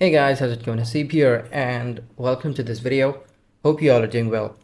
Hey guys, how's it going? Hasib here and welcome to this video. Hope you all are doing well.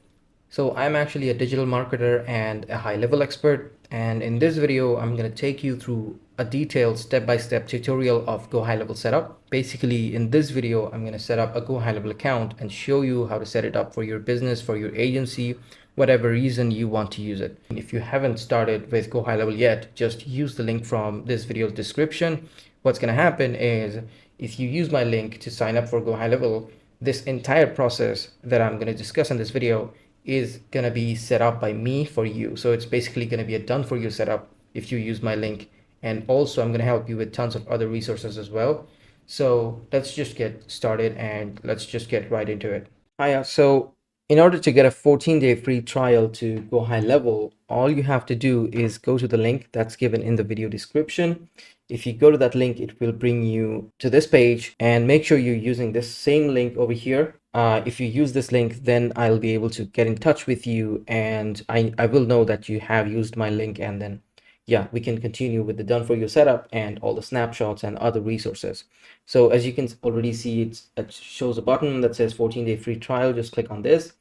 So I'm actually a digital marketer and a high level expert, and in this video I'm going to take you through a detailed step-by-step tutorial of GoHighLevel setup. Basically in this video I'm going to set up a GoHighLevel account and show you how to set it up for your business, for your agency, whatever reason you want to use it. If you haven't started with GoHighLevel yet, just use the link from this video's description. What's going to happen is if you use my link to sign up for GoHighLevel, this entire process that I'm going to discuss in this video is going to be set up by me for you. So it's basically going to be a done for you setup if you use my link. And also I'm going to help you with tons of other resources as well. So let's just get started and let's just get right into it. Hiya. So in order to get a 14-day free trial to GoHighLevel, all you have to do is go to the link that's given in the video description. If you go to that link, it will bring you to this page, and make sure you're using this same link over here. If you use this link, then I'll be able to get in touch with you, and I will know that you have used my link, and then yeah, we can continue with the done for you setup and all the snapshots and other resources. So as you can already see, it shows a button that says 14-day free trial. Just click on this.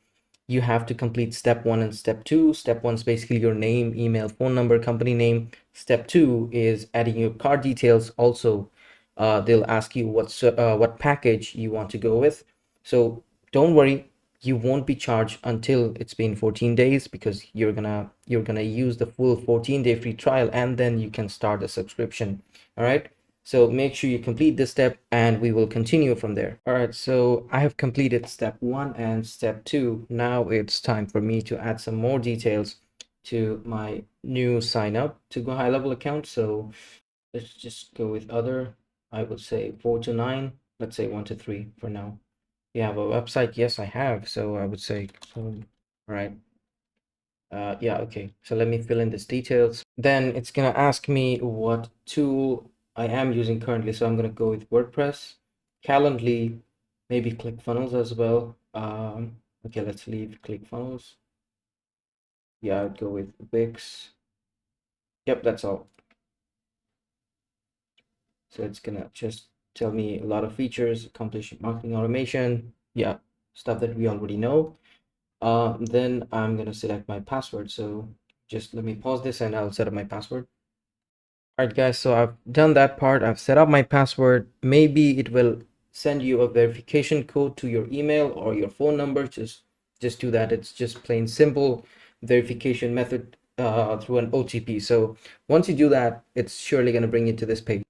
You have to complete step 1 and step 2. Step 1 is basically your name, email, phone number, company name. Step 2 is adding your card details. Also, they'll ask you what package you want to go with. So don't worry, you won't be charged until it's been 14 days, because you're gonna use the full 14-day free trial, and then you can start the subscription. All right, so make sure you complete this step and we will continue from there. All right, so I have completed step 1 and step 2. Now it's time for me to add some more details to my new sign up to GoHighLevel account. So let's just go with other. I would say 4 to 9. Let's say 1 to 3 for now. You have a website? Yes, I have. So I would say, all right. Yeah, okay. So let me fill in these details. Then it's gonna ask me what tool I am using currently. So I'm gonna go with WordPress, Calendly, maybe ClickFunnels as well. Okay, let's leave ClickFunnels. Yeah, I'd go with Wix. Yep, that's all. So it's gonna just tell me a lot of features, accomplish marketing automation. Yeah, stuff that we already know. Then I'm gonna select my password. So just let me pause this and I'll set up my password. All right, guys, so I've done that part. I've set up my password. Maybe it will send you a verification code to your email or your phone number. Just do that. It's just plain simple verification method through an OTP. So once you do that, it's surely going to bring you to this page.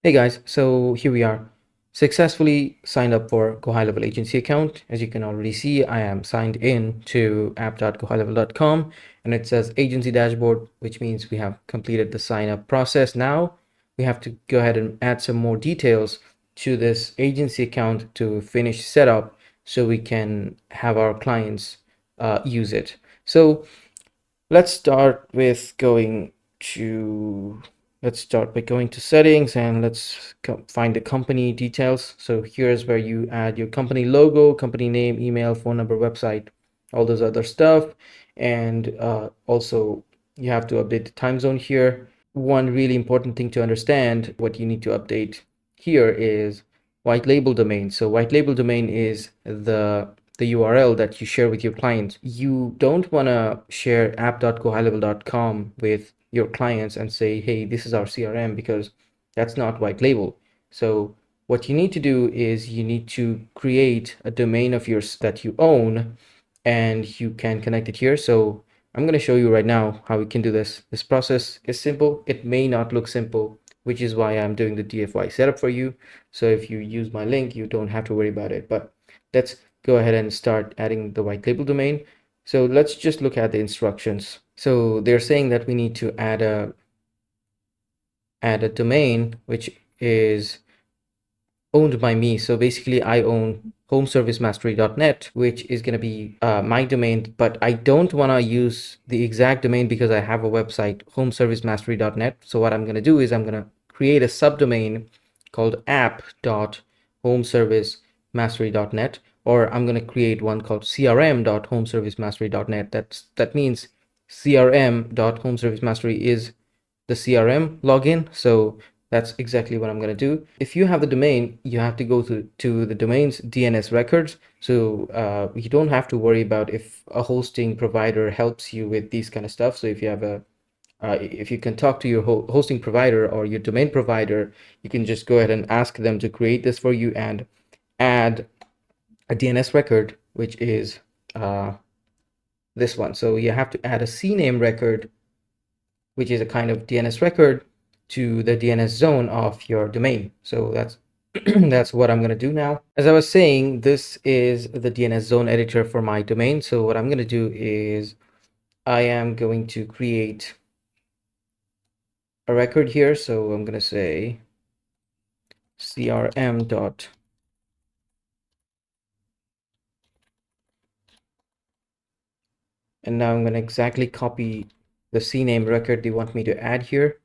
Hey guys, so here we are. Successfully signed up for GoHighLevel agency account. As you can already see, I am signed in to app.gohighlevel.com, and it says agency dashboard, which means we have completed the sign up process. Now we have to go ahead and add some more details to this agency account to finish setup so we can have our clients use it. So let's start with going to let's start by going to settings, and let's find the company details. So here's where you add your company logo, company name, email, phone number, website, all those other stuff. And also you have to update the time zone here. One really important thing to understand, what you need to update here is white label domain. So white label domain is the URL that you share with your clients. You don't want to share app.gohighlevel.com with your clients and say, hey, this is our CRM, because that's not white label. So what you need to do is you need to create a domain of yours that you own, and you can connect it here. So I'm going to show you right now how we can do this. This process is simple. It may not look simple, which is why I'm doing the DFY setup for you. So if you use my link, you don't have to worry about it. But let's go ahead and start adding the white label domain. So let's just look at the instructions. So they're saying that we need to add a domain which is owned by me. So basically I own homeservicemastery.net, which is going to be my domain, but I don't want to use the exact domain because I have a website, homeservicemastery.net. So what I'm going to do is I'm going to create a subdomain called app.homeservicemastery.net, or I'm going to create one called crm.homeservicemastery.net. That means crm.homeservicemastery is the CRM login. So That's exactly what I'm going to do. If you have the domain, you have to go to the domain's DNS records. So you don't have to worry about if a hosting provider helps you with these kind of stuff. So if you have if you can talk to your hosting provider or your domain provider, you can just go ahead and ask them to create this for you and add a DNS record, which is this one. So you have to add a CNAME record, which is a kind of DNS record, to the DNS zone of your domain. So that's that's what I'm going to do now. As I was saying, this is the DNS zone editor for my domain. So what I'm going to do is I am going to create a record here. So I'm going to say crm dot, and now I'm going to exactly copy the CNAME record they want me to add here.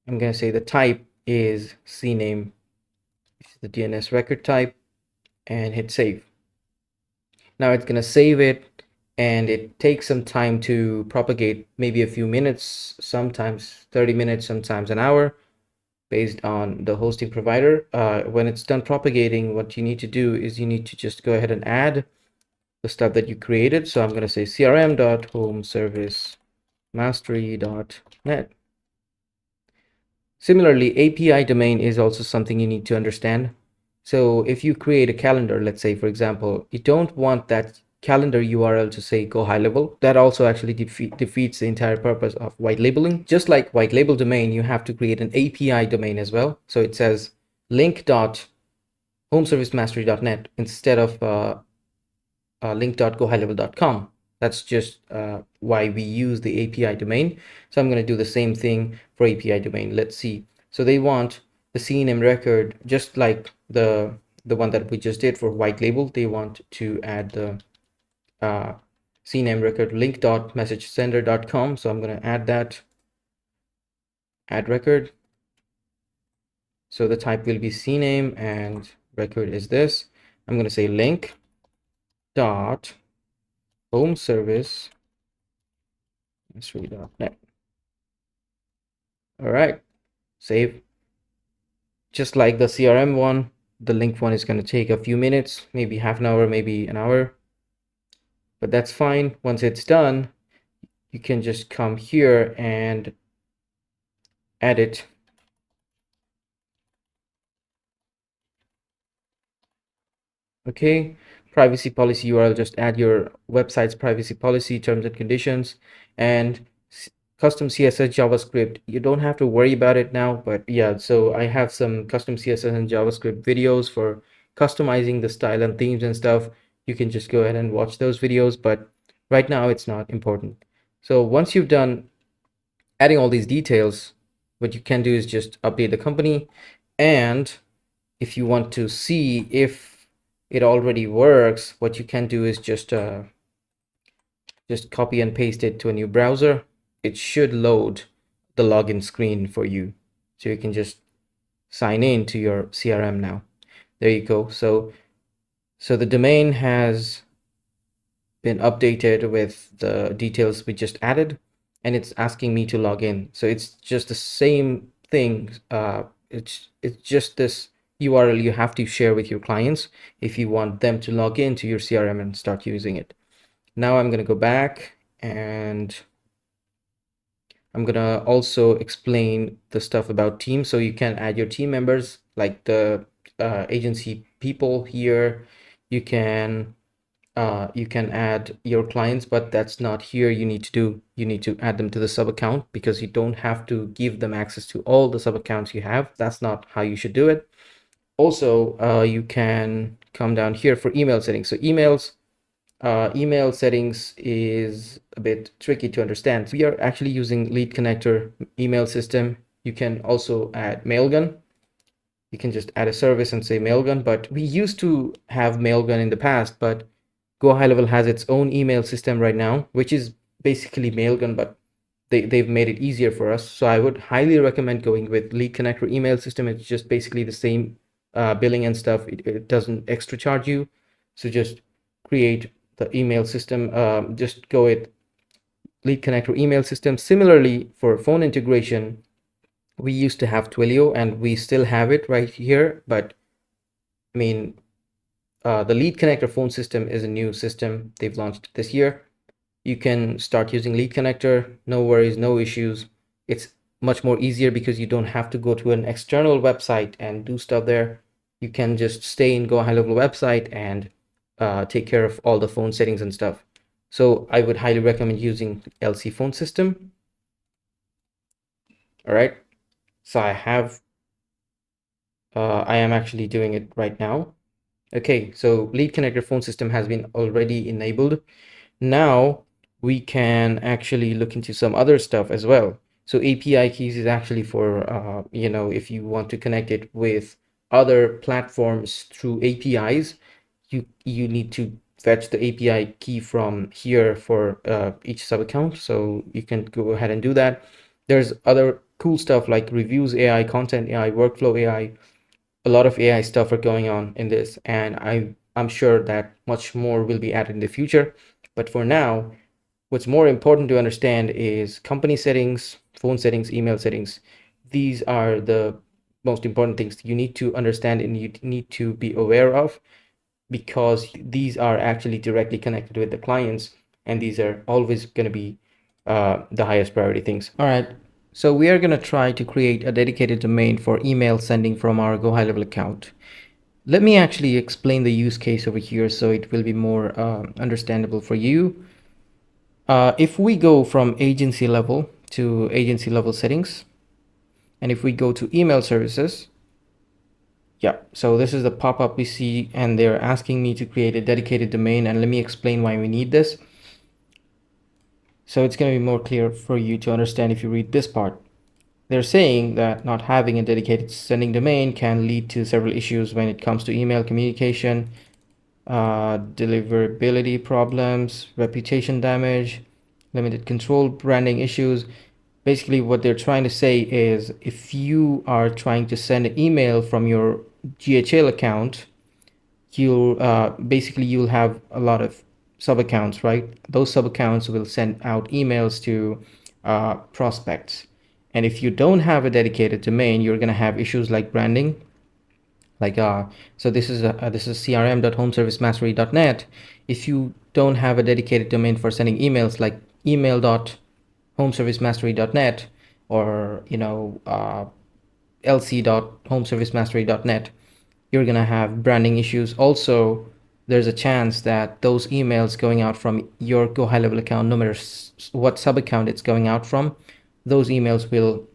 I'm going to say the type is CNAME, which is the DNS record type, and hit save. Now it's going to save it, and it takes some time to propagate, maybe a few minutes, sometimes 30 minutes, sometimes an hour, based on the hosting provider. When it's done propagating, what you need to do is you need to just go ahead and add the stuff that you created. So I'm going to say crm.homeservicemastery.net. Similarly, API domain is also something you need to understand. So if you create a calendar, let's say, for example, you don't want that calendar URL to say GoHighLevel. That also actually defeats the entire purpose of white labeling. Just like white label domain, you have to create an API domain as well. So it says link.homeservicemastery.net instead of link.gohighlevel.com. That's just why we use the API domain. So I'm going to do the same thing for API domain. Let's see. So they want the CNAME record, just like the one that we just did for white label. They want to add the CNAME record link.messagesender.com. So I'm going to add that, add record. So the type will be CNAME and record is this. I'm going to say link dot home service mastery.net. All right, save. Just like the CRM one, the link one is going to take a few minutes, maybe half an hour, maybe an hour, but that's fine. Once it's done, you can just come here and edit. Okay, privacy policy URL, just add your website's privacy policy, terms and conditions, and custom CSS JavaScript. You don't have to worry about it now, but yeah, so I have some custom CSS and JavaScript videos for customizing the style and themes and stuff. You can just go ahead and watch those videos, but right now it's not important. So once you've done adding all these details, what you can do is just update the company, and if you want to see if it already works, what you can do is just copy and paste it to a new browser. It should load the login screen for you, so you can just sign in to your CRM now. There you go. So the domain has been updated with the details we just added, and it's asking me to log in. So it's just the same thing. It's just this URL you have to share with your clients if you want them to log into your CRM and start using it. Now I'm going to go back, and I'm going to also explain the stuff about teams. So you can add your team members, like the agency people here. You can add your clients, but that's not here. You need to add them to the sub account, because you don't have to give them access to all the sub accounts you have. That's not how you should do it. Also, you can come down here for email settings. So email settings is a bit tricky to understand. We are actually using Lead Connector email system. You can also add Mailgun. You can just add a service and say Mailgun, but we used to have Mailgun in the past, but GoHighLevel has its own email system right now, which is basically Mailgun, but they've made it easier for us. So I would highly recommend going with Lead Connector email system. It's just basically the same billing and stuff. It doesn't extra charge you. So just create the email system. Just go with Lead Connector email system. Similarly, for phone integration, We used to have Twilio and we still have it right here, but I mean, the Lead Connector phone system is a new system they've launched this year. You can start using Lead Connector, no worries, no issues. It's much more easier because you don't have to go to an external website and do stuff there. You can just stay in GoHighLevel website and take care of all the phone settings and stuff. So I would highly recommend using LC phone system. All right. So I am actually doing it right now. Okay, so Lead Connector phone system has been already enabled. Now we can actually look into some other stuff as well. So API keys is actually for, if you want to connect it with other platforms through APIs, you need to fetch the API key from here for each sub account. So you can go ahead and do that. There's other cool stuff like reviews AI, content AI, workflow AI. A lot of AI stuff are going on in this, and I'm sure that much more will be added in the future. But for now, what's more important to understand is company settings, phone settings, email settings. These are the most important things you need to understand and you need to be aware of, because these are actually directly connected with the clients, and these are always going to be the highest priority things. All right. So we are going to try to create a dedicated domain for email sending from our GoHighLevel account. Let me actually explain the use case over here so it will be more understandable for you. If we go from agency level to agency level settings, and if we go to email services, yeah, so this is the pop-up we see, and they're asking me to create a dedicated domain, and let me explain why we need this. So it's going to be more clear for you to understand if you read this part. They're saying that not having a dedicated sending domain can lead to several issues when it comes to email communication, deliverability problems, reputation damage, limited control, branding issues. Basically, what they're trying to say is if you are trying to send an email from your GHL account, you'll have a lot of sub accounts, right? Those sub accounts will send out emails to prospects. And if you don't have a dedicated domain, you're going to have issues like branding, like so this is crm.homeservicemastery.net. If you don't have a dedicated domain for sending emails like email.homeservicemastery.net, or lc.homeservicemastery.net, you're going to have branding issues. Also, there's a chance that those emails going out from your GoHighLevel account, no matter what sub account it's going out from, those emails will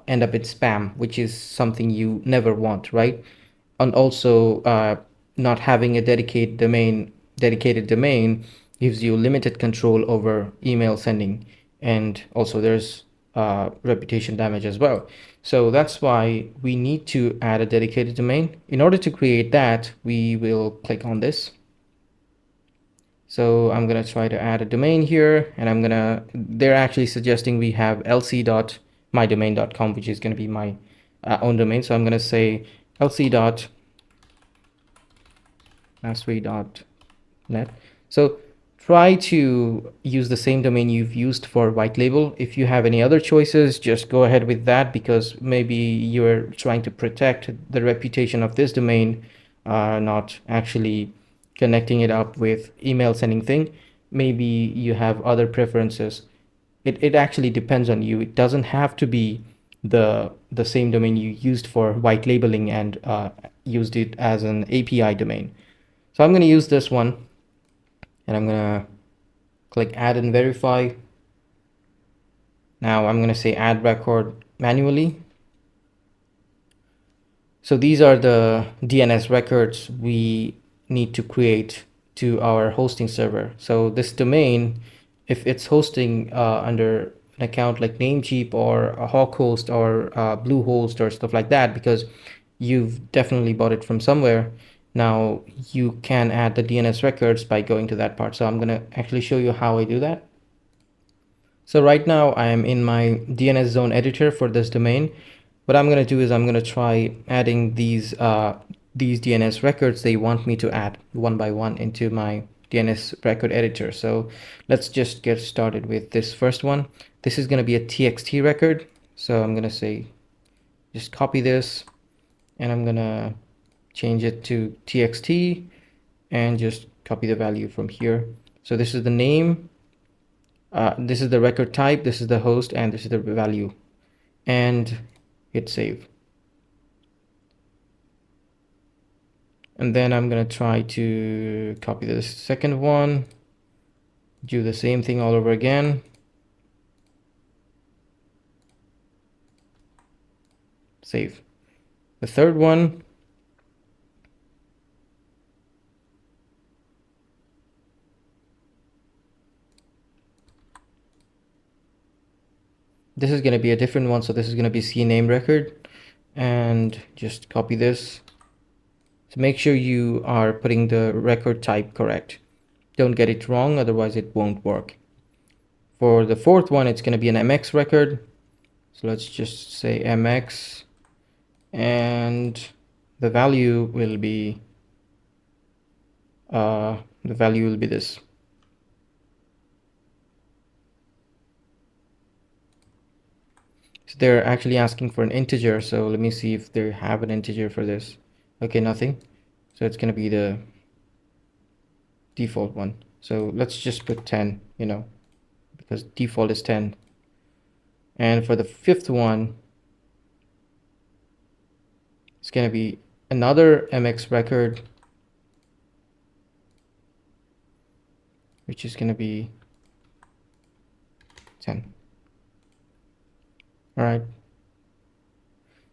end up in spam, which is something you never want, right? And also, not having a dedicated domain gives you limited control over email sending, and also there's reputation damage as well. So that's why we need to add a dedicated domain. In order to create that, we will click on this. So I'm going to try to add a domain here, and they're actually suggesting we have lc.mydomain.com, which is going to be my own domain. So I'm going to say lc.mastery.net. So try to use the same domain you've used for white label. If you have any other choices, just go ahead with that, because maybe you're trying to protect the reputation of this domain, not actually connecting it up with email sending thing. Maybe you have other preferences. It actually depends on you. It doesn't have to be the same domain you used for white labeling and used it as an API domain. So I'm going to use this one, and I'm going to click add and verify. Now I'm going to say add record manually. So these are the DNS records we need to create to our hosting server. So this domain, if it's hosting under an account like Namecheap or a Hawkhost or Bluehost or stuff like that, because you've definitely bought it from somewhere, now you can add the DNS records by going to that part. So I'm going to actually show you how I do that. So right now I am in my DNS zone editor for this domain. What I'm going to do is I'm going to try adding these DNS records they want me to add one by one into my DNS record editor. So let's just get started with this first one. This is going to be a TXT record. So I'm gonna say, just copy this, and I'm gonna change it to txt, and just copy the value from here. So this is the name, this is the record type, this is the host, and this is the value, and hit save. And then I'm gonna try to copy the second one, do the same thing all over again. Save. The third one, this is going to be a different one, so this is going to be CNAME record, and just copy this. So make sure you are putting the record type correct. Don't get it wrong, otherwise it won't work. For the fourth one, it's going to be an MX record, so let's just say MX, and the value will be this. So they're actually asking for an integer, so let me see if they have an integer for this. Okay, nothing. So it's going to be the default one. So let's just put 10, because default is 10. And for the fifth one, it's going to be another MX record, which is going to be 10. All right.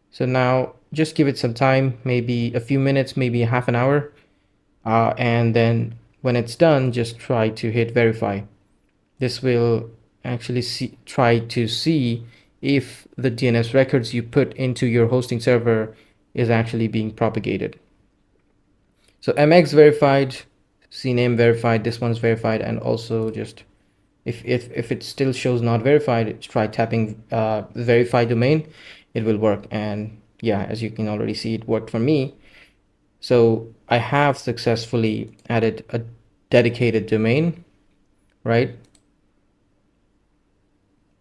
So now just give it some time, maybe a few minutes, maybe half an hour. And then when it's done, just try to hit verify. This will actually try to see if the DNS records you put into your hosting server is actually being propagated. So MX verified, CNAME verified, this one's verified, and also just if it still shows not verified, try tapping verify domain. It will work. And yeah, as you can already see, it worked for me. So I have successfully added a dedicated domain, right?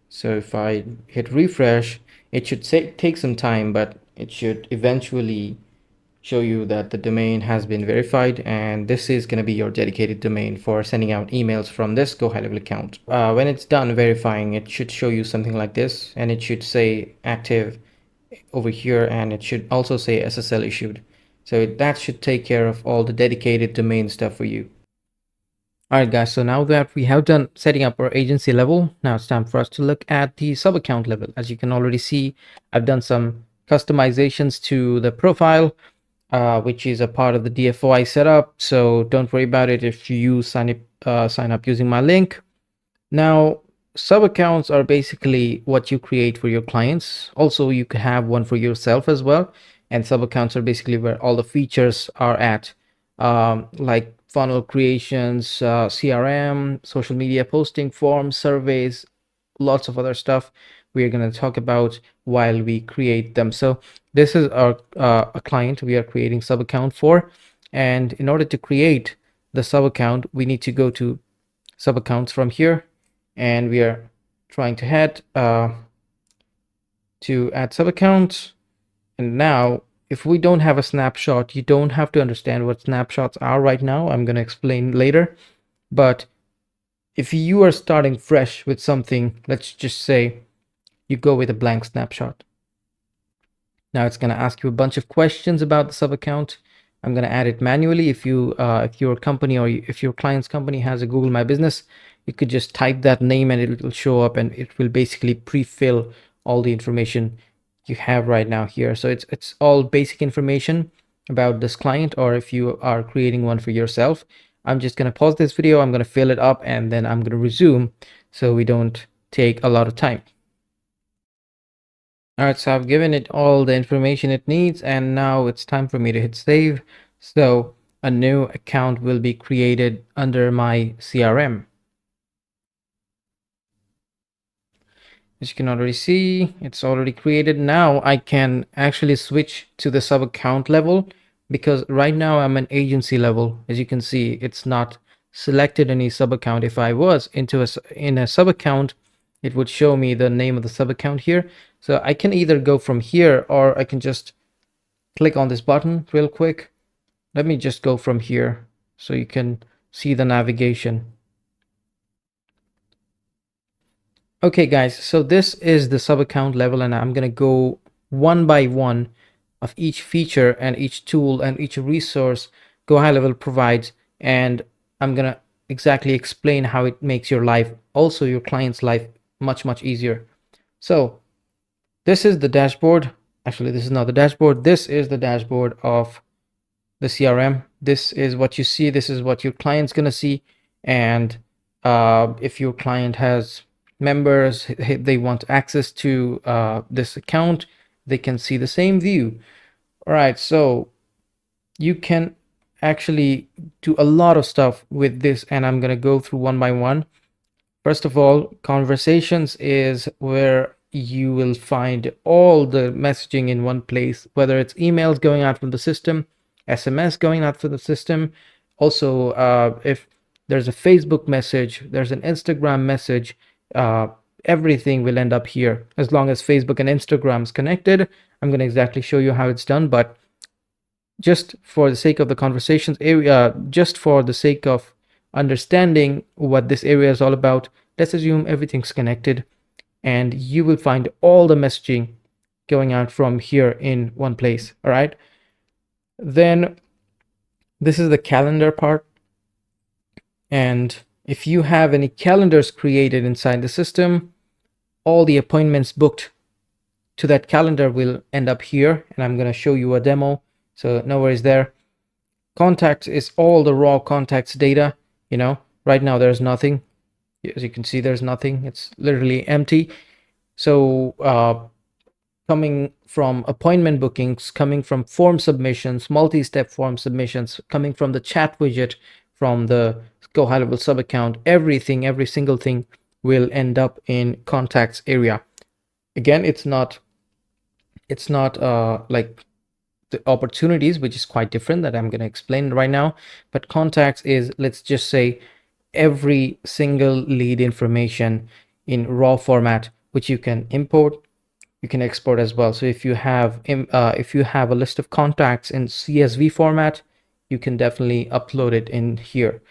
So if I hit refresh, it should take some time, but it should eventually show you that the domain has been verified, and this is going to be your dedicated domain for sending out emails from this GoHighLevel account. When it's done verifying, it should show you something like this, and it should say active over here, and it should also say SSL issued. So that should take care of all the dedicated domain stuff for you. Alright guys, so now that we have done setting up our agency level, now it's time for us to look at the sub account level. As you can already see, I've done some customizations to the profile, which is a part of the DFOI setup. So don't worry about it if you sign up using my link. Now, sub accounts are basically what you create for your clients. Also, you can have one for yourself as well. And sub accounts are basically where all the features are at, like funnel creations, CRM, social media posting, forms, surveys, lots of other stuff we are going to talk about while we create them. So this is our a client we are creating sub account for, and in order to create the sub account, we need to go to sub accounts from here, and we are trying to head to add sub accounts. And now if we don't have a snapshot, you don't have to understand what snapshots are right now. I'm going to explain later. But if you are starting fresh with something, let's just say you go with a blank snapshot. Now it's going to ask you a bunch of questions about the sub account. I'm going to add it manually. If your company or if your client's company has a Google My Business, you could just type that name and it will show up, and it will basically pre-fill all the information you have right now here. So it's all basic information about this client, or if you are creating one for yourself. I'm just going to pause this video. I'm going to fill it up, and then I'm going to resume so we don't take a lot of time. All right, so I've given it all the information it needs, and now it's time for me to hit save. So a new account will be created under my CRM. As you can already see, it's already created. Now I can actually switch to the sub account level, because right now I'm an agency level. As you can see, it's not selected any sub account. If I was in a sub account, it would show me the name of the sub account here. So I can either go from here, or I can just click on this button real quick. Let me just go from here so you can see the navigation. Okay guys, so this is the sub account level, and I'm gonna go one by one of each feature and each tool and each resource GoHighLevel provides, and I'm gonna exactly explain how it makes your life, also your client's life, much easier. So this is the dashboard. Actually, this is not the dashboard. This is the dashboard of the CRM. This is what you see. This is what your client's gonna see. And if your client has members, they want access to this account, they can see the same view. All right, so you can actually do a lot of stuff with this, and I'm gonna go through one by one. First of all, conversations is where you will find all the messaging in one place, whether it's emails going out from the system, SMS going out from the system. Also, if there's a Facebook message, there's an Instagram message, uh, everything will end up here. As long as Facebook and Instagram is connected, I'm going to exactly show you how it's done. But just for the sake of the conversations area, just for the sake of understanding what this area is all about, let's assume everything's connected, and you will find all the messaging going out from here in one place. All right, then this is the calendar part, and if you have any calendars created inside the system, all the appointments booked to that calendar will end up here, and I'm going to show you a demo, so no worries there. Contacts is all the raw contacts data. Right now there's nothing. As you can see, there's nothing. It's literally empty. So coming from appointment bookings, coming from form submissions, multi-step form submissions, coming from the chat widget, from the GoHighLevel sub account, everything, every single thing will end up in contacts area. Again, it's not like the opportunities, which is quite different, that I'm going to explain right now. But contacts is, let's just say, every single lead information in raw format, which you can import, you can export as well. So if you have a list of contacts in CSV format, you can definitely upload it in here.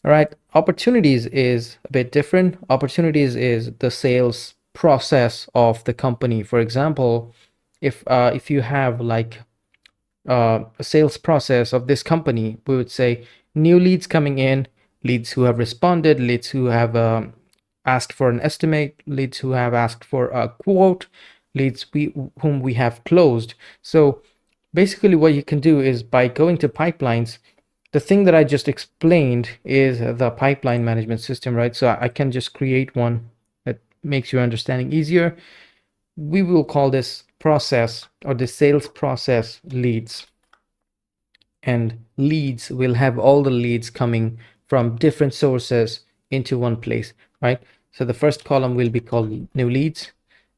All right, opportunities is a bit different. Opportunities is the sales process of the company. For example, if you have like a sales process of this company, we would say new leads coming in, leads who have responded, leads who have asked for an estimate, leads who have asked for a quote, leads whom we have closed. So basically what you can do is, by going to pipelines, the thing that I just explained is the pipeline management system, right? So I can just create one that makes your understanding easier. We will call this process, or the sales process, leads. And leads will have all the leads coming from different sources into one place, right? So the first column will be called new leads.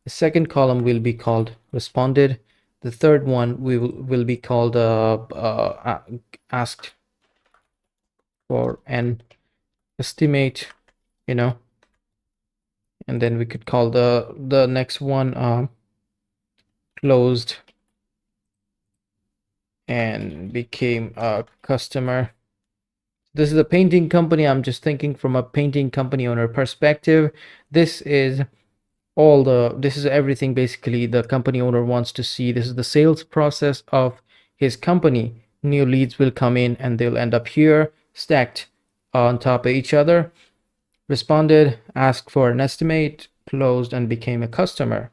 The second column will be called responded. The third one will be called asked for an estimate, and then we could call the next one closed and became a customer. This is a painting company. I'm just thinking from a painting company owner perspective. This is everything basically the company owner wants to see. This is the sales process of his company. New leads will come in and they'll end up here stacked on top of each other. Responded, asked for an estimate, closed, and became a customer.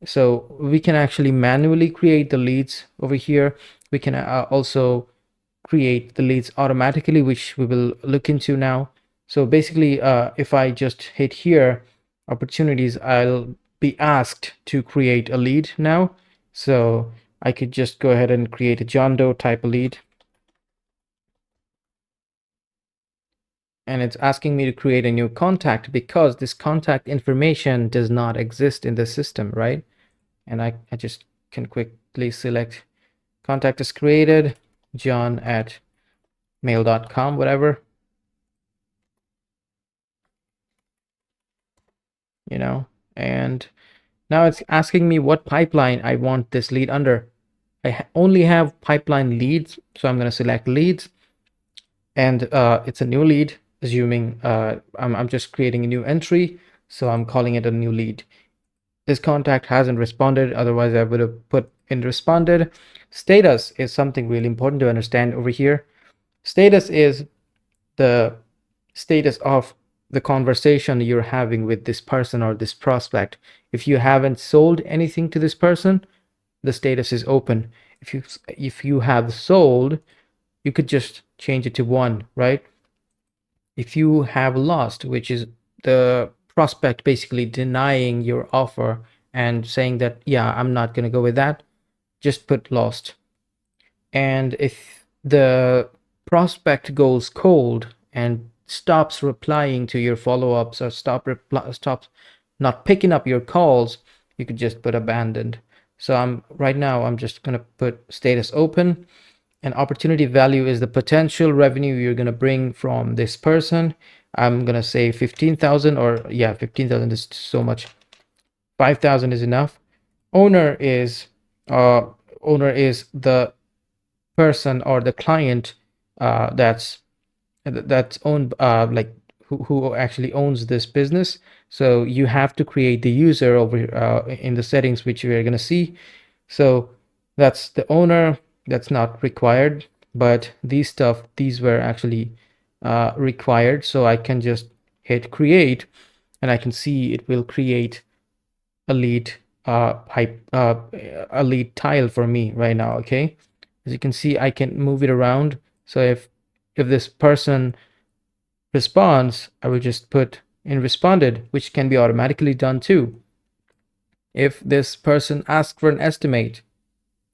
So we can actually manually create the leads over here. We can also create the leads automatically, which we will look into now. So basically, if I just hit here, opportunities, I'll be asked to create a lead now. So I could just go ahead and create a John Doe type of lead. And it's asking me to create a new contact because this contact information does not exist in the system, right? And I just can quickly select contact is created, john@mail.com, whatever. you know, and now it's asking me what pipeline I want this lead under. I only have pipeline leads, so I'm going to select leads, and it's a new lead, assuming I'm just creating a new entry, so I'm calling it a new lead. This contact hasn't responded, otherwise I would have put in responded. Status is something really important to understand over here. Status is the status of the conversation you're having with this person or this prospect. If you haven't sold anything to this person, the status is open. If you have sold, you could just change it to 1, right? If you have lost, which is the prospect basically denying your offer and saying that, yeah, I'm not going to go with that, just put lost. And if the prospect goes cold and stops replying to your follow-ups or stops not picking up your calls, you could just put abandoned. So I'm just going to put status open, and opportunity value is the potential revenue you're going to bring from this person. I'm going to say 15,000, or yeah, 15,000 is so much. 5,000 is enough. Owner is uh owner is the person or the client that's owned, like who actually owns this business. So you have to create the user over in the settings, which we're going to see. So that's the owner. That's not required, but these were actually required. So I can just hit create, and I can see it will create a lead a lead tile for me right now. Okay, as you can see, I can move it around. So if this person responds, I will just put in responded, which can be automatically done too. If this person asks for an estimate,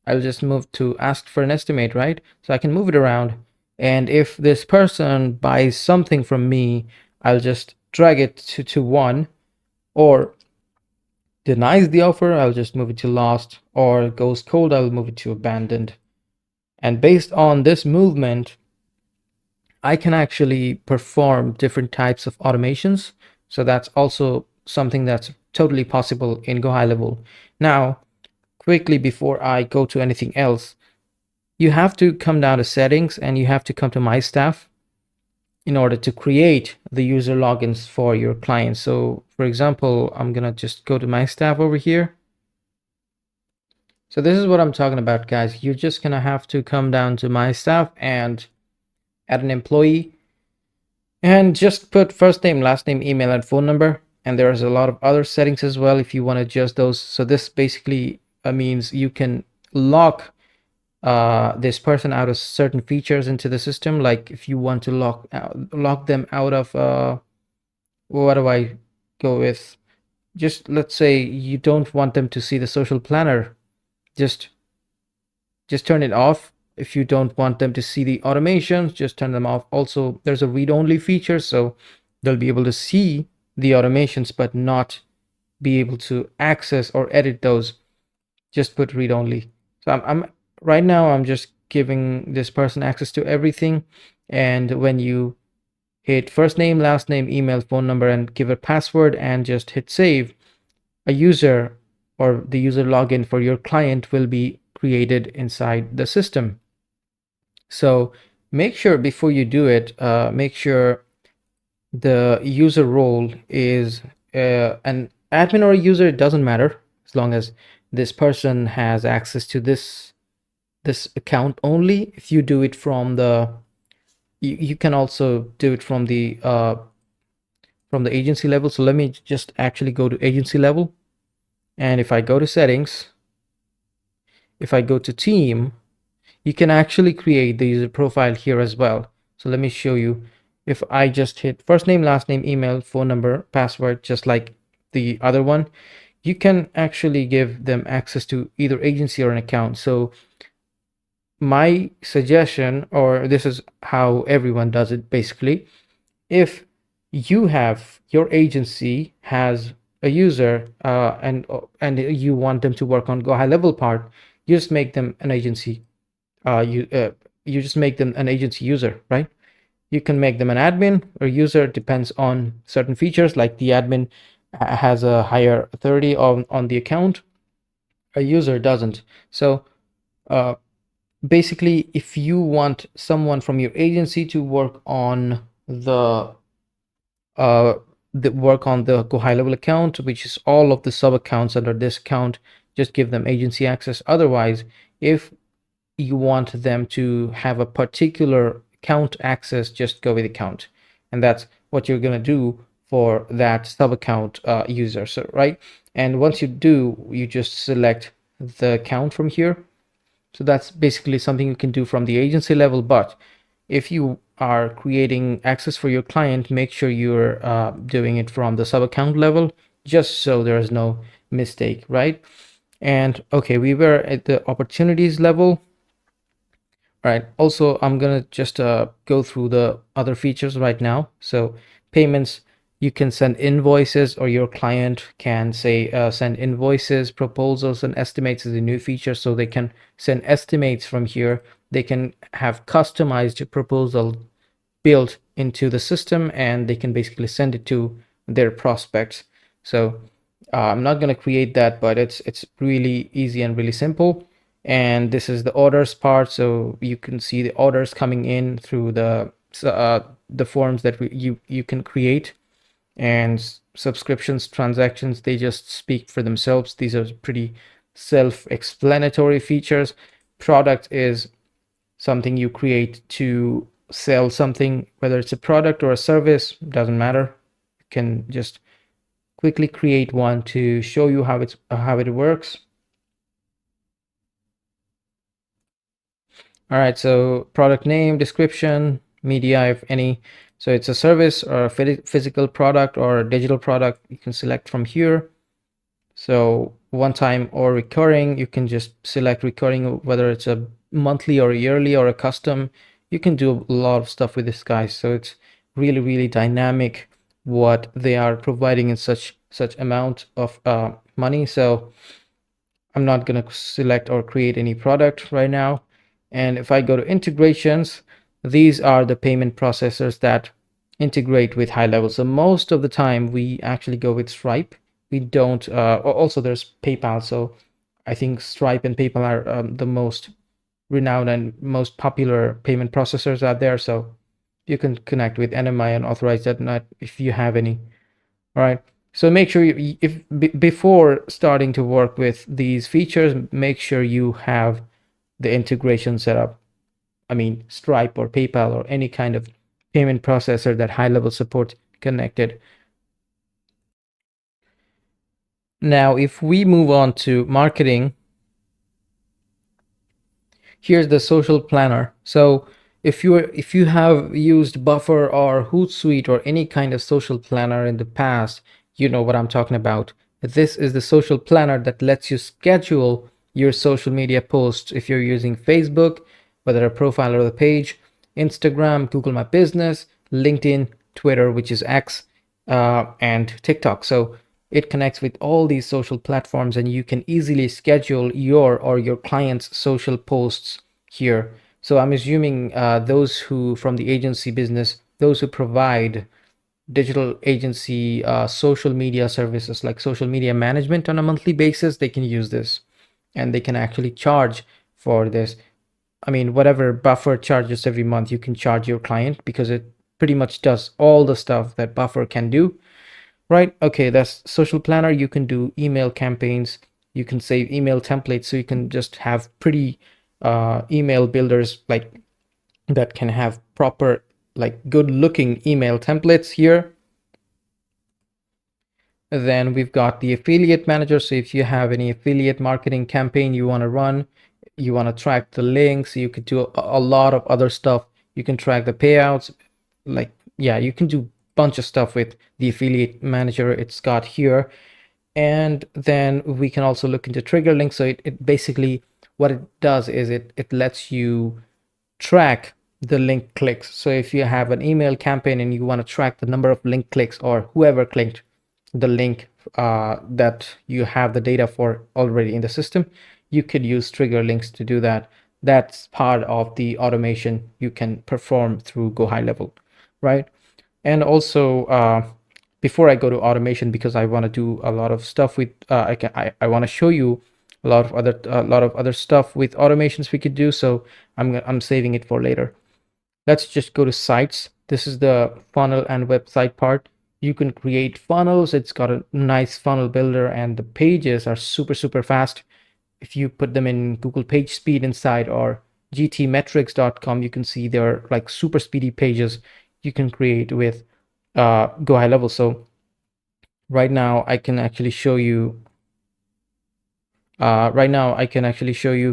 I'll just move to ask for an estimate, right? So I can move it around. And if this person buys something from me, I'll just drag it to 1, or denies the offer, I'll just move it to lost, or goes cold, I'll move it to abandoned. And based on this movement, I can actually perform different types of automations. So that's also something that's totally possible in GoHighLevel. Now, quickly before I go to anything else, you have to come down to settings and you have to come to My Staff in order to create the user logins for your clients. So for example, I'm gonna just go to My Staff over here. So this is what I'm talking about, guys. You're just gonna have to come down to My Staff and add an employee, and just put first name, last name, email, and phone number. And there's a lot of other settings as well if you want to adjust those. So this basically means you can lock this person out of certain features into the system. Like if you want to lock them out of what do I go with? Just let's say you don't want them to see the social planner. Just turn it off. If you don't want them to see the automations, just turn them off. Also, there's a read-only feature, so they'll be able to see the automations but not be able to access or edit those. Just put read-only. So I'm right now I'm just giving this person access to everything. And when you hit first name, last name, email, phone number, and give a password and just hit save, a user or the user login for your client will be created inside the system. So make sure before you do it, make sure the user role is an admin or a user. It doesn't matter as long as this person has access to this account only. If you do it from the you can also do it from the agency level. So let me just actually go to agency level, and if I go to settings, if I go to team, you can actually create the user profile here as well. So let me show you. If I just hit first name, last name, email, phone number, password, just like the other one, you can actually give them access to either agency or an account. So my suggestion, or this is how everyone does it basically, if your agency has a user and you want them to work on GoHighLevel part, you just make them an agency. You just make them an agency user, right? You can make them an admin or user, depends on certain features. Like the admin has a higher authority on the account, a user doesn't. So uh, basically, if you want someone from your agency to work on uh, the GoHighLevel account, which is all of the sub accounts under this account, just give them agency access. Otherwise, if you want them to have a particular account access, just go with account, and that's what you're gonna do for that sub account user. So right, and once you do, you just select the account from here. So that's basically something you can do from the agency level. But if you are creating access for your client, make sure you're doing it from the sub account level, just so there is no mistake, right? And okay, we were at the opportunities level. All right. Also, I'm gonna just go through the other features right now. So payments, you can send invoices, or your client can say send invoices, proposals, and estimates is a new feature. So they can send estimates from here. They can have customized proposal built into the system, and they can basically send it to their prospects. So I'm not going to create that, but it's really easy and really simple. And this is the orders part, so you can see the orders coming in through the forms that you can create. And subscriptions, transactions, they just speak for themselves. These are pretty self-explanatory features. Product is something you create to sell something, whether it's a product or a service, doesn't matter. You can just quickly create one to show you how it works. All right, so product name, description, media, if any. So it's a service or a physical product or a digital product, you can select from here. So one time or recurring, you can just select recurring, whether it's a monthly or yearly or a custom. You can do a lot of stuff with this, guys. So it's really, really dynamic what they are providing in such amount of money. So I'm not going to select or create any product right now. And if I go to integrations, these are the payment processors that integrate with HIGHLEVEL. So most of the time we actually go with Stripe. We don't, also there's PayPal. So I think Stripe and PayPal are the most renowned and most popular payment processors out there. So you can connect with NMI and authorize that not if you have any. All right. So make sure if before starting to work with these features, make sure you have the integration set up. I mean, Stripe or PayPal or any kind of payment processor that HIGHLEVEL support connected. Now, if we move on to marketing, here's the social planner. So if you have used Buffer or Hootsuite or any kind of social planner in the past, you know what I'm talking about. This is the social planner that lets you schedule your social media posts. If you're using Facebook, whether a profile or the page, Instagram, Google My Business, LinkedIn, Twitter, which is X, and TikTok. So it connects with all these social platforms, and you can easily schedule your or your client's social posts here. So I'm assuming those who from the agency business, those who provide digital agency social media services like social media management on a monthly basis, they can use this, and they can actually charge for this. I mean, whatever Buffer charges every month, you can charge your client because it pretty much does all the stuff that Buffer can do. Right? Okay, that's social planner. You can do email campaigns. You can save email templates, so you can just have pretty email builders like that can have proper, like good looking email templates here. Then we've got the affiliate manager. So if you have any affiliate marketing campaign you want to run, you want to track the links, you could do a lot of other stuff. You can track the payouts. Like, yeah, you can do a bunch of stuff with the affiliate manager it's got here. And then we can also look into trigger links. So it basically, what it does is it lets you track the link clicks. So if you have an email campaign and you want to track the number of link clicks or whoever clicked the link that you have the data for already in the system, you could use trigger links to do that. That's part of the automation you can perform through GoHighLevel, right? And also before I go to automation, because I want to do a lot of stuff with I want to show you a lot of other stuff with automations we could do. So I'm saving it for later. Let's just go to sites. This is the funnel and website part. You can create funnels. It's got a nice funnel builder, and the pages are super fast. If you put them in Google Page Speed inside or gtmetrics.com, you can see they're like super speedy pages you can create with GoHighLevel. So right now I can actually show you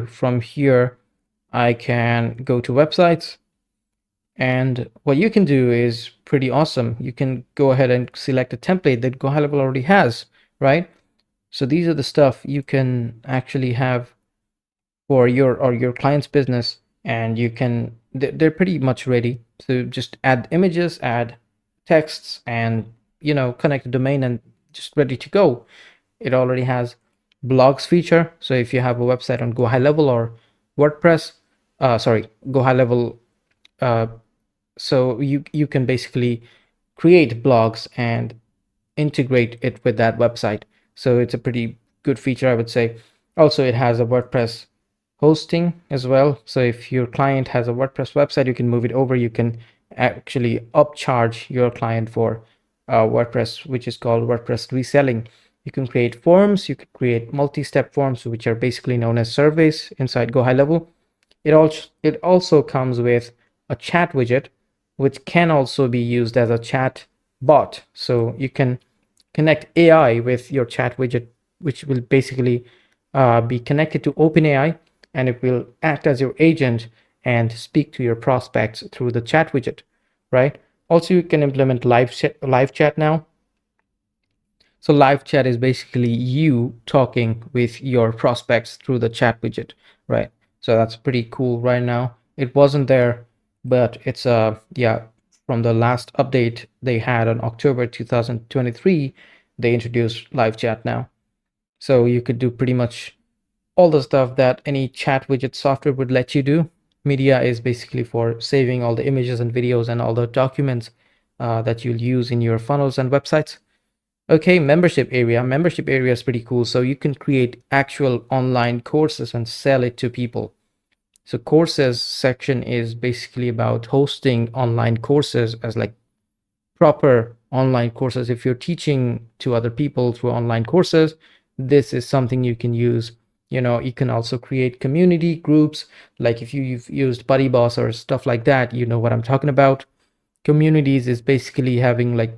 from here. I can go to websites, and what you can do is pretty awesome. You can go ahead and select a template that GoHighLevel already has, right? So these are the stuff you can actually have for your client's business, and you can they're pretty much ready. So just add images, add texts, and connect a domain, and just ready to go. It already has blogs feature. So if you have a website on GoHighLevel or WordPress, GoHighLevel, so you can basically create blogs and integrate it with that website. So it's a pretty good feature, I would say. Also, it has a WordPress hosting as well. So if your client has a WordPress website, you can move it over. You can actually upcharge your client for WordPress, which is called WordPress reselling. You can create forms. You can create multi-step forms, which are basically known as surveys inside GoHighLevel. It also comes with a chat widget, which can also be used as a chat bot. So you can connect AI with your chat widget, which will basically be connected to OpenAI, and it will act as your agent and speak to your prospects through the chat widget, right? Also, you can implement live chat now. So live chat is basically you talking with your prospects through the chat widget, right? So that's pretty cool right now. It wasn't there, but it's yeah, from the last update they had on October 2023, they introduced live chat now. So you could do pretty much all the stuff that any chat widget software would let you do. Media is basically for saving all the images and videos and all the documents that you'll use in your funnels and websites. Okay, membership area. Membership area is pretty cool. So you can create actual online courses and sell it to people. So courses section is basically about hosting online courses as like proper online courses. If you're teaching to other people through online courses, this is something you can use. You can also create community groups. Like if you've used BuddyBoss or stuff like that, you know what I'm talking about. Communities is basically having like,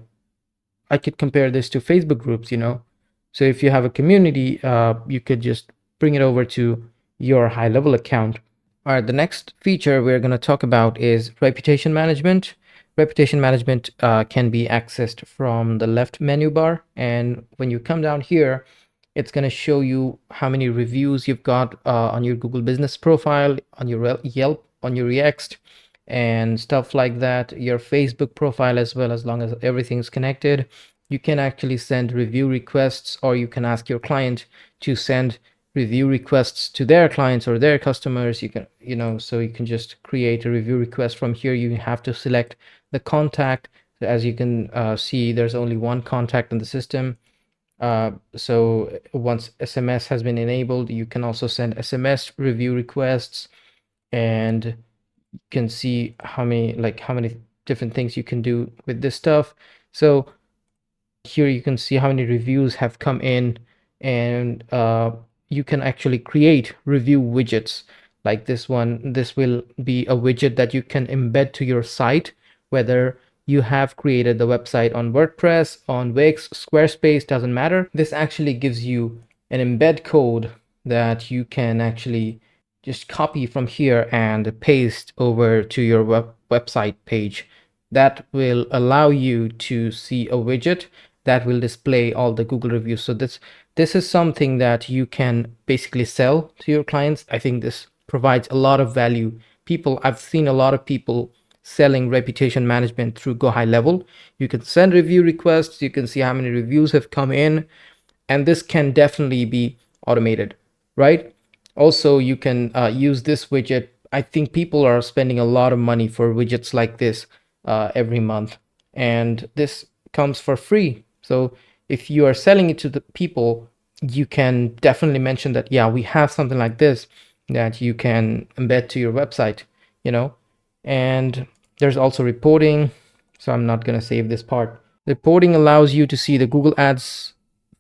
I could compare this to Facebook groups. So if you have a community, you could just bring it over to your HIGHLEVEL account. All right, the next feature we're going to talk about is reputation management. Reputation management can be accessed from the left menu bar, and when you come down here, it's going to show you how many reviews you've got on your Google business profile, on your Yelp, on your Yext, and stuff like that, your Facebook profile as well. As long as everything's connected, you can actually send review requests, or you can ask your client to send review requests to their clients or their customers. You can, so you can just create a review request from here. You have to select the contact. As you can see, there's only one contact in the system. So once SMS has been enabled, you can also send SMS review requests, and you can see how many different things you can do with this stuff. So here you can see how many reviews have come in, and you can actually create review widgets like this one. This will be a widget that you can embed to your site, whether you have created the website on WordPress, on Wix, Squarespace, doesn't matter. This actually gives you an embed code that you can actually just copy from here and paste over to your website page. That will allow you to see a widget that will display all the Google reviews. So this is something that you can basically sell to your clients. I think this provides a lot of value. I've seen a lot of people selling reputation management through GoHighLevel. You can send review requests, you can see how many reviews have come in, and this can definitely be automated, right? Also, you can use this widget. I think people are spending a lot of money for widgets like this every month, and this comes for free. So if you are selling it to the people, you can definitely mention that, yeah, we have something like this that you can embed to your website, you know. And there's also reporting. So I'm not going to save this part. Reporting allows you to see the Google Ads,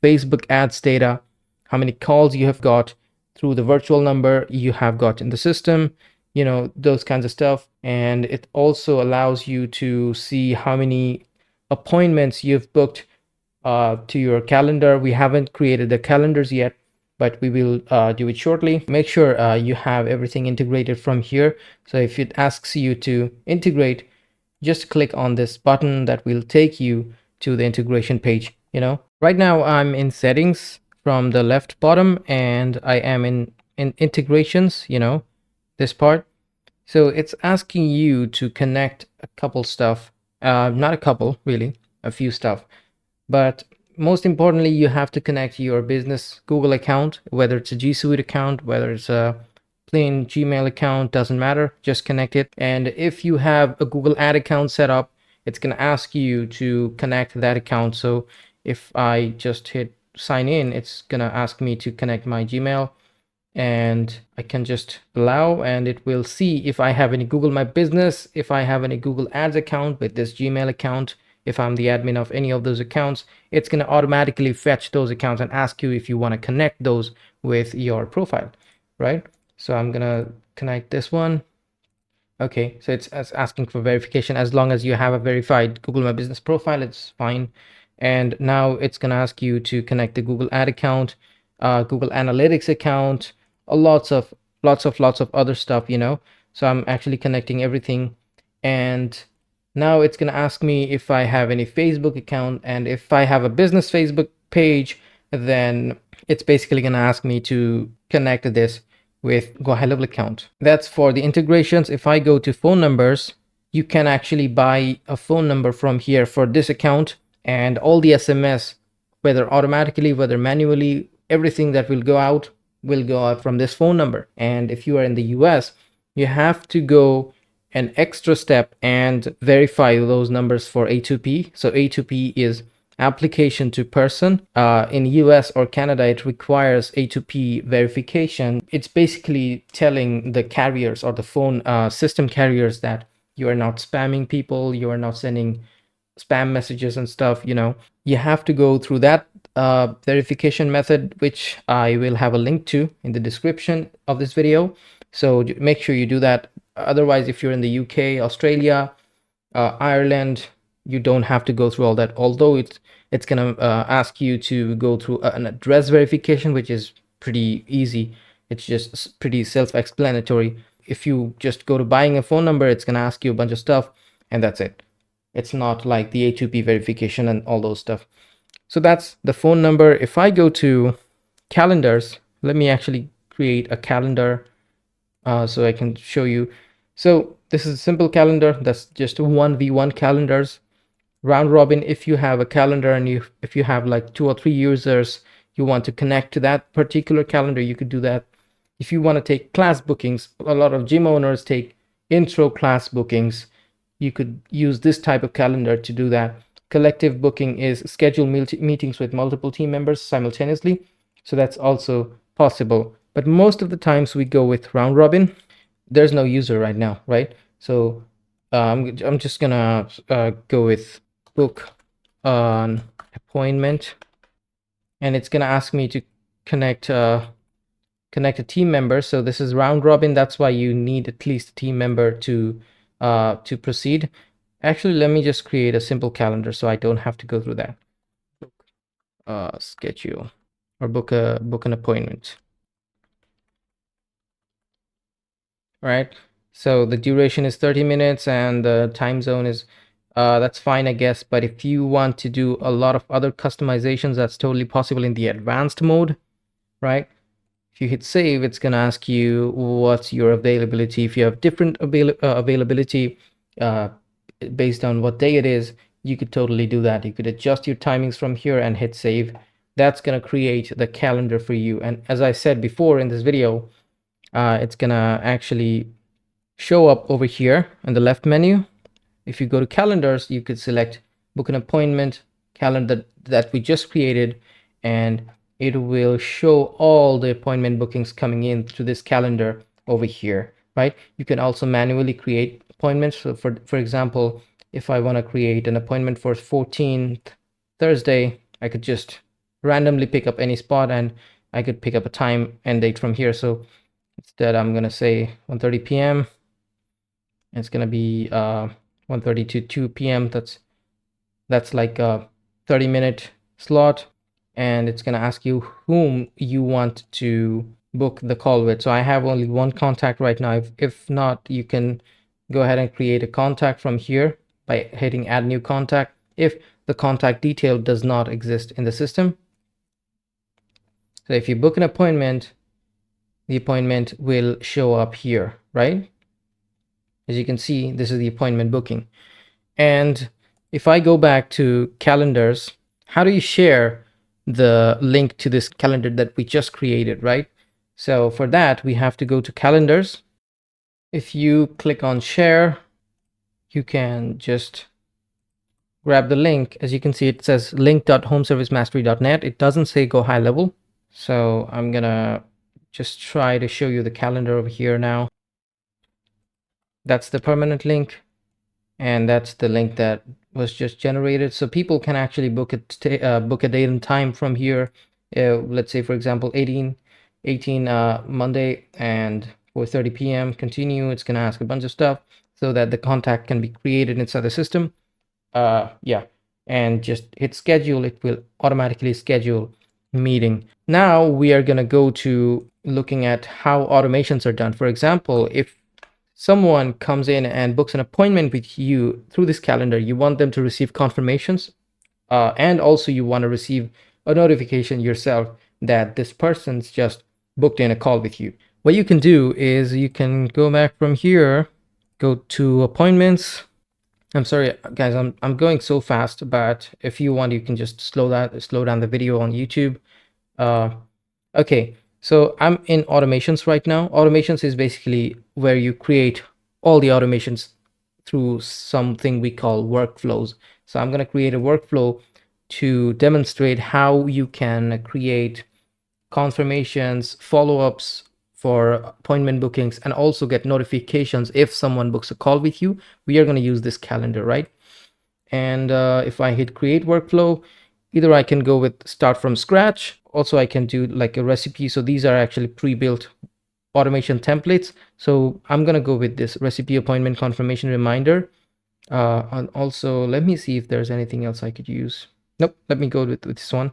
Facebook Ads data, how many calls you have got through the virtual number you have got in the system, you know, those kinds of stuff. And it also allows you to see how many appointments you've booked to your calendar. We haven't created the calendars yet, but we will do it shortly. Make sure you have everything integrated from here. So if it asks you to integrate, just click on this button that will take you to the integration page. You know, right now I'm in settings from the left bottom, and I am in integrations, you know, this part. So it's asking you to connect a couple stuff, not a couple really, a few stuff. But most importantly, you have to connect your business Google account, whether it's a G Suite account, whether it's a plain Gmail account, doesn't matter, just connect it. And if you have a Google Ad account set up, it's going to ask you to connect that account. So if I just hit sign in, it's going to ask me to connect my Gmail, and I can just allow, and it will see if I have any Google My Business, if I have any Google Ads account with this Gmail account. If I'm the admin of any of those accounts, it's going to automatically fetch those accounts and ask you if you want to connect those with your profile, right? So I'm going to connect this one. Okay, so it's asking for verification. As long as you have a verified Google My Business profile, it's fine. And now it's going to ask you to connect the Google Ad account, Google Analytics account, lots of other stuff, you know. So I'm actually connecting everything. And now it's going to ask me if I have any Facebook account, and if I have a business Facebook page, then it's basically going to ask me to connect this with GoHighLevel account. That's for the integrations. If I go to phone numbers, you can actually buy a phone number from here for this account, and all the SMS, whether automatically, whether manually, everything that will go out from this phone number. And if you are in the US, you have to go an extra step and verify those numbers for A2P. So A2P is application to person. In US or Canada, it requires A2P verification. It's basically telling the carriers or the phone system carriers that you are not spamming people, you are not sending spam messages and stuff. You know, you have to go through that verification method, which I will have a link to in the description of this video. So make sure you do that. Otherwise, if you're in the UK, Australia, Ireland, you don't have to go through all that. Although it's gonna ask you to go through an address verification, which is pretty easy. It's just pretty self-explanatory. If you just go to buying a phone number, it's gonna ask you a bunch of stuff, and that's it. It's not like the A2P verification and all those stuff. So that's the phone number. If I go to calendars, let me actually create a calendar so I can show you. So this is a simple calendar. That's just 1v1 calendars. Round robin, if you have a calendar and if you have like 2 or 3 users, you want to connect to that particular calendar, you could do that. If you want to take class bookings, a lot of gym owners take intro class bookings. You could use this type of calendar to do that. Collective booking is schedule meetings with multiple team members simultaneously. So that's also possible. But most of the times we go with round robin. There's no user right now, right? So I'm just gonna go with book an appointment, and it's gonna ask me to connect a team member. So this is round robin. That's why you need at least a team member to proceed. Actually, let me just create a simple calendar so I don't have to go through that. Schedule or book an appointment. All right. So the duration is 30 minutes and the time zone is that's fine, I guess. But if you want to do a lot of other customizations, that's totally possible in the advanced mode, right? If you hit save, it's going to ask you what's your availability. If you have different availability based on what day it is, you could totally do that. You could adjust your timings from here and hit save. That's going to create the calendar for you. And as I said before in this video, it's going to actually show up over here in the left menu. If you go to calendars, you could select book an appointment calendar that we just created, and it will show all the appointment bookings coming in through this calendar over here, right? You can also manually create appointments. So for example, if I want to create an appointment for 14th Thursday, I could just randomly pick up any spot and I could pick up a time and date from here. So instead, I'm going to say 1:30 p.m. It's going to be 1:30 to 2 p.m. That's like a 30-minute slot, and it's going to ask you whom you want to book the call with. So I have only one contact right now. If not, you can go ahead and create a contact from here by hitting add new contact if the contact detail does not exist in the system. So if you book an appointment, the appointment will show up here, right? As you can see, this is the appointment booking. And if I go back to calendars, how do you share the link to this calendar that we just created, right? So for that, we have to go to calendars. If you click on share, you can just grab the link. As you can see, it says link.homeservicemastery.net. It doesn't say GoHighLevel. So I'm gonna just try to show you the calendar over here now. That's the permanent link, and that's the link that was just generated. So people can actually book a date and time from here. Let's say, for example, 18 Monday and 4:30 p.m. continue. It's gonna ask a bunch of stuff so that the contact can be created inside the system. Yeah, and just hit schedule. It will automatically schedule meeting. Now we are gonna go to looking at how automations are done. For example, if someone comes in and books an appointment with you through this calendar, you want them to receive confirmations, and also you want to receive a notification yourself that this person's just booked in a call with you. What you can do is you can go back from here, go to appointments. I'm sorry, guys, I'm going so fast, but if you want, you can just slow down the video on YouTube. Okay, so I'm in automations right now. Automations is basically where you create all the automations through something we call workflows. So I'm going to create a workflow to demonstrate how you can create confirmations, follow-ups for appointment bookings, and also get notifications if someone books a call with you. We are going to use this calendar, right? And if I hit create workflow, either I can go with start from scratch. Also, I can do like a recipe. So these are actually pre-built automation templates. So I'm going to go with this recipe appointment confirmation reminder. And also, let me see if there's anything else I could use. Nope, let me go with this one.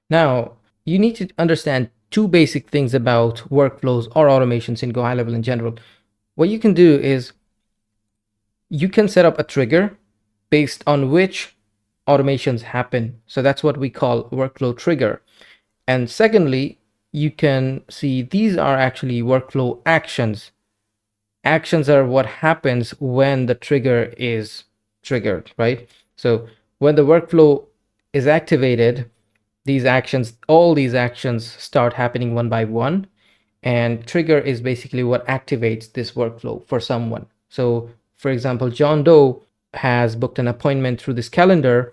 Now, you need to understand two basic things about workflows or automations in GoHighLevel in general. What you can do is you can set up a trigger based on which automations happen. So that's what we call workflow trigger. And secondly, you can see these are actually workflow actions. Actions are what happens when the trigger is triggered, right? So when the workflow is activated, all these actions start happening one by one, and trigger is basically what activates this workflow for someone. So for example, John Doe has booked an appointment through this calendar.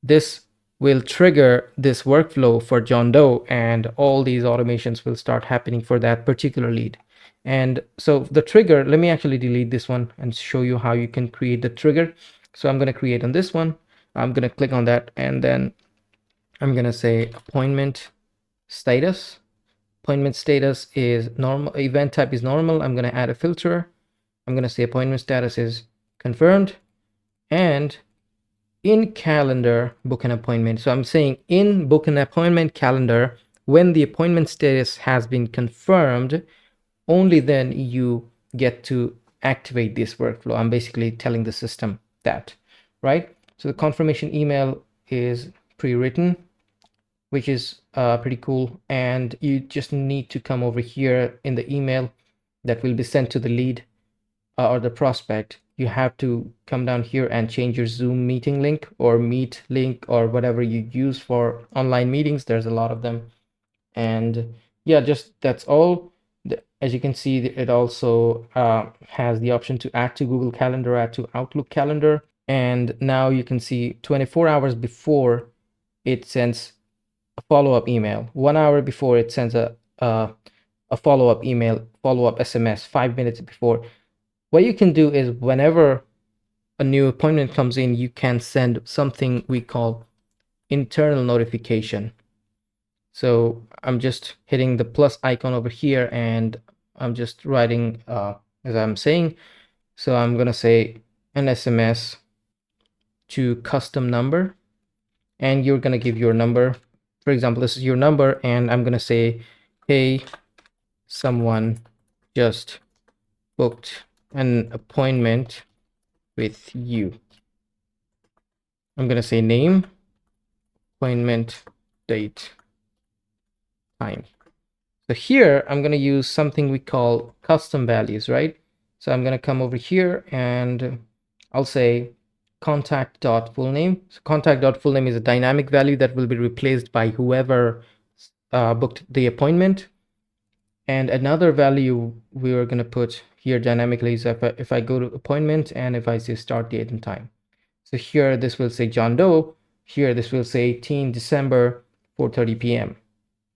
This will trigger this workflow for John Doe, and all these automations will start happening for that particular lead. And so the trigger, let me actually delete this one and show you how you can create the trigger. So I'm going to create on this one. I'm going to click on that, and then I'm going to say appointment status. Appointment status is normal. Event type is normal. I'm going to add a filter. I'm going to say appointment status is confirmed, and in calendar book an appointment. So I'm saying in book an appointment calendar, when the appointment status has been confirmed, only then you get to activate this workflow. I'm basically telling the system that, right? So the confirmation email is pre-written, which is pretty cool. And you just need to come over here in the email that will be sent to the lead or the prospect. You have to come down here and change your Zoom meeting link or Meet link or whatever you use for online meetings. There's a lot of them. And yeah, just that's all. As you can see, it also has the option to add to Google Calendar, add to Outlook Calendar. And now you can see 24 hours before it sends a follow-up email, 1 hour before it sends a follow-up email, follow-up SMS, 5 minutes before. What you can do is whenever a new appointment comes in, you can send something we call internal notification. So I'm just hitting the plus icon over here and I'm just writing as I'm saying. So I'm gonna say an SMS to custom number, and you're gonna give your number. For example, this is your number, and I'm gonna say, hey, someone just booked an appointment with you. I'm gonna say name, appointment, date, time. So here I'm gonna use something we call custom values, right? So I'm gonna come over here and I'll say contact.fullname. So contact.fullname is a dynamic value that will be replaced by whoever booked the appointment. And another value we are going to put here dynamically is if I go to appointment and if I say start date and time. So here this will say John Doe. Here this will say 18 December 4:30 p.m.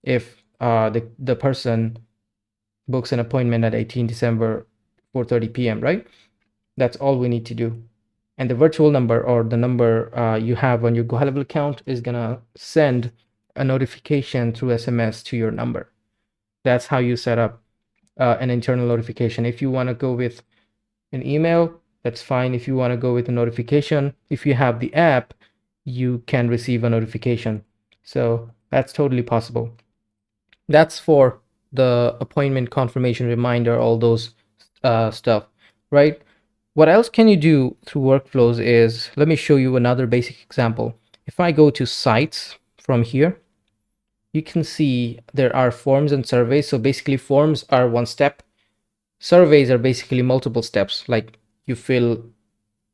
If the person books an appointment at 18 December 4:30 p.m., right? That's all we need to do. And the virtual number, or the number you have on your GoHighLevel account, is gonna send a notification through SMS to your number. That's how you set up an internal notification. If you want to go with an email, that's fine. If you want to go with a notification, if you have the app, you can receive a notification. So that's totally possible. That's for the appointment confirmation reminder, all those stuff, right? What else can you do through workflows is, let me show you another basic example. If I go to sites from here, you can see there are forms and surveys. So basically forms are one step. Surveys are basically multiple steps. Like you fill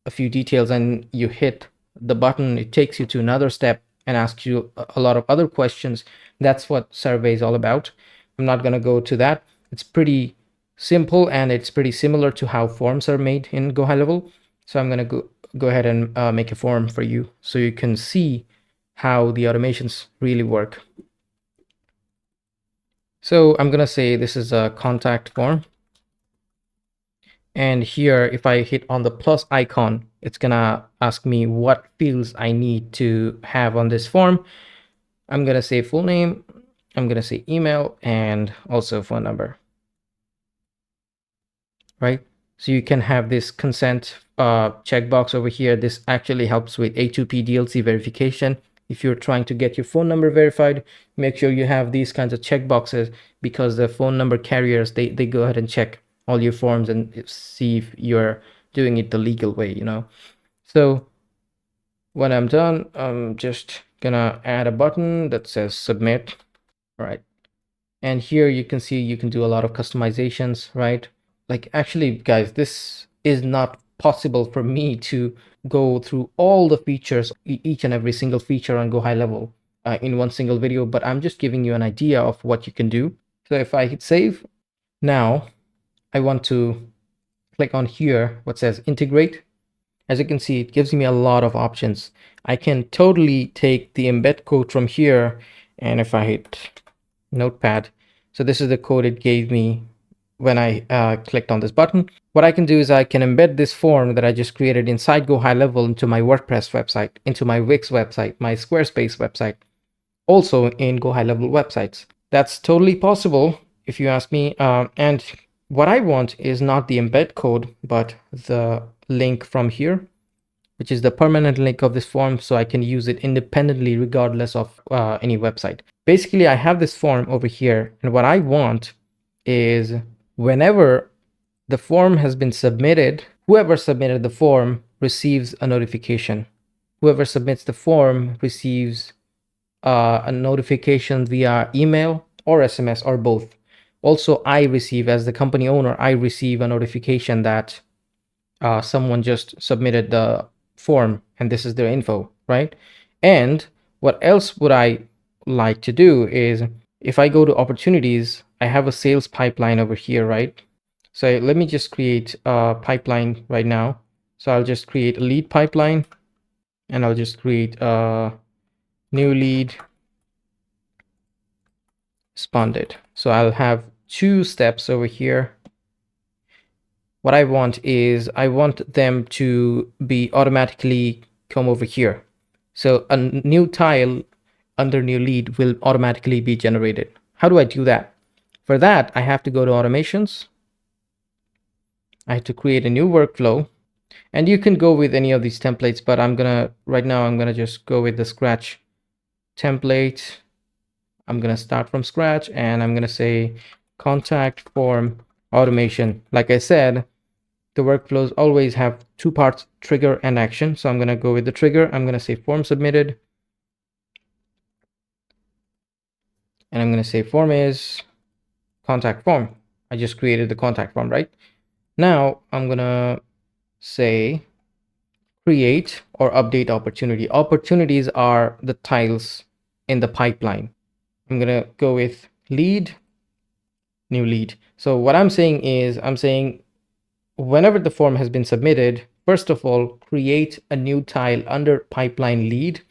a few details and you hit the button, it takes you to another step and asks you a lot of other questions. That's what survey is all about. I'm not going to go to that. It's pretty simple and it's pretty similar to how forms are made in GoHighLevel. So I'm going to go ahead and make a form for you so you can see how the automations really work. So I'm going to say this is a contact form. And here, if I hit on the plus icon, it's gonna ask me what fields I need to have on this form. I'm gonna say full name, I'm gonna say email, and also phone number, right? So you can have this consent checkbox over here. This actually helps with A2P DLC verification. If you're trying to get your phone number verified, make sure you have these kinds of checkboxes, because the phone number carriers, they go ahead and check all your forms and see if you're doing it the legal way, you know. So when I'm done, I'm just gonna add a button that says submit. All right. And here you can see you can do a lot of customizations, right? Like actually, guys, this is not possible for me to go through all the features, each and every single feature on GoHighLevel in one single video, but I'm just giving you an idea of what you can do. So if I hit save, now I want to click on here what says integrate. As you can see, it gives me a lot of options. I can totally take the embed code from here, and if I hit notepad, so this is the code it gave me when I clicked on this button. What I can do is I can embed this form that I just created inside GoHighLevel into my WordPress website, into my Wix website, my Squarespace website, also in GoHighLevel websites. That's totally possible if you ask me. And what I want is not the embed code, but the link from here, which is the permanent link of this form, so I can use it independently regardless of any website. Basically, I have this form over here, and what I want is whenever the form has been submitted, whoever submitted the form receives a notification. Whoever submits the form receives a notification via email or SMS or both. Also, I receive, as the company owner, I receive a notification that someone just submitted the form and this is their info, right? And what else would I like to do is, if I go to opportunities, I have a sales pipeline over here, right? So let me just create a pipeline right now. So I'll just create a lead pipeline, and I'll just create a new lead responded. So I'll have 2 steps over here. What I want is I want them to be automatically come over here. So a new tile under new lead will automatically be generated. How do I do that? For that, I have to go to automations. I have to create a new workflow, and you can go with any of these templates, but right now I'm gonna just go with the Scratch template. I'm gonna start from scratch, and I'm gonna say contact form automation. Like I said, the workflows always have 2 parts, trigger and action. So I'm gonna go with the trigger. I'm gonna say form submitted, and I'm gonna say form is contact form. I just created the contact form, right? Now I'm gonna say create or update opportunity. Opportunities are the tiles in the pipeline. I'm gonna go with lead, new lead. So what I'm saying is, I'm saying whenever the form has been submitted, first of all, create a new tile under pipeline lead,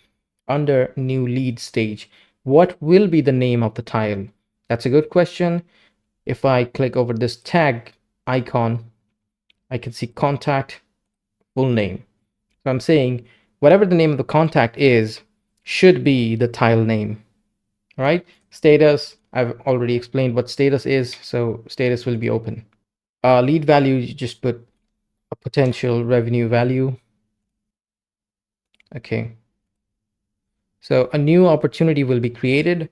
under new lead stage. What will be the name of the tile? That's a good question. If I click over this tag icon, I can see contact full name. So I'm saying whatever the name of the contact is should be the tile name. All right. Status, I've already explained what status is. So status will be open. Lead value, you just put a potential revenue value. Okay. So a new opportunity will be created.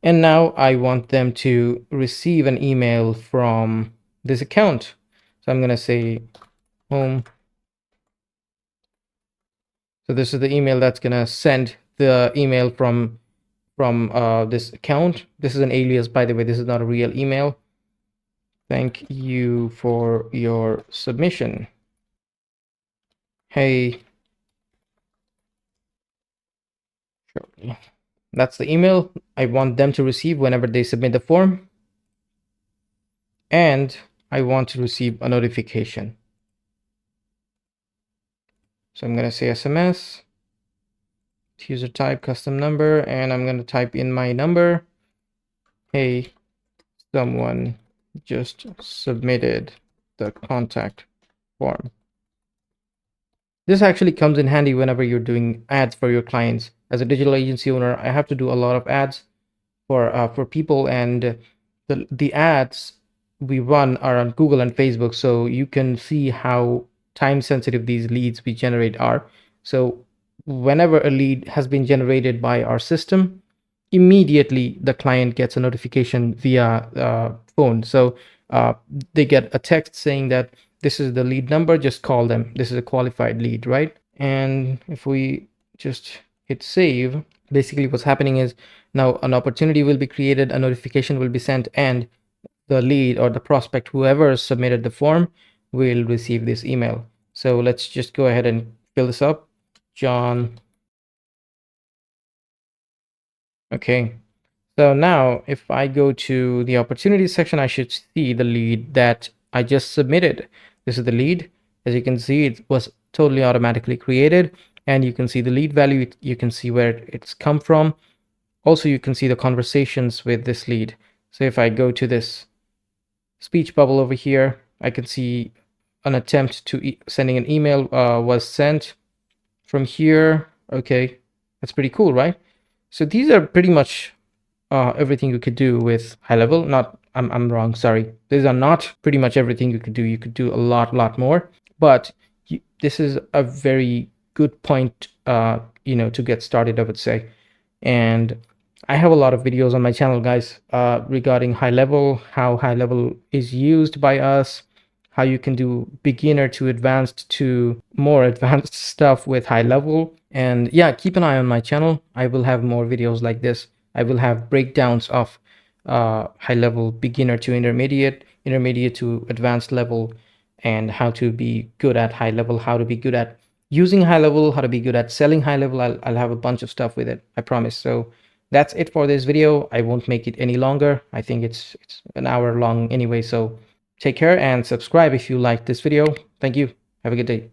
And now I want them to receive an email from this account. So I'm going to say home. So this is the email that's going to send the email from this account. This is an alias, by the way. This is not a real email. Thank you for your submission. Hey. Sure. That's the email I want them to receive whenever they submit the form. And I want to receive a notification. So I'm going to say SMS, user type, custom number, and I'm going to type in my number. Hey, someone just submitted the contact form. This actually comes in handy whenever you're doing ads for your clients. As a digital agency owner, I have to do a lot of ads for people, and the ads we run are on Google and Facebook, so you can see how time sensitive these leads we generate are. So whenever a lead has been generated by our system, immediately the client gets a notification via phone. So they get a text saying that this is the lead number, just call them, this is a qualified lead, right? And if we just hit save, basically what's happening is now an opportunity will be created, a notification will be sent, and the lead or the prospect, whoever submitted the form, will receive this email. So let's just go ahead and fill this up. John. Okay. So now if I go to the opportunities section, I should see the lead that I just submitted. This is the lead. As you can see, it was totally automatically created, and you can see the lead value. You can see where it's come from. Also, you can see the conversations with this lead. So if I go to this speech bubble over here, I can see an attempt to sending an email was sent from here. Okay, that's pretty cool, right? So these are pretty much everything you could do with HIGHLEVEL. Not, I'm wrong, sorry. These are not pretty much everything you could do. You could do a lot more, but this is a very good point, to get started, I would say. And I have a lot of videos on my channel, guys, regarding HIGHLEVEL, how HIGHLEVEL is used by us, how you can do beginner to advanced to more advanced stuff with HIGHLEVEL. And yeah, keep an eye on my channel. I will have more videos like this. I will have breakdowns of HIGHLEVEL, beginner to intermediate, intermediate to advanced level, and how to be good at HIGHLEVEL, how to be good at using HIGHLEVEL, how to be good at selling HIGHLEVEL. I'll have a bunch of stuff with it, I promise. So that's it for this video. I won't make it any longer. I think it's an hour long anyway. So take care and subscribe if you liked this video. Thank you. Have a good day.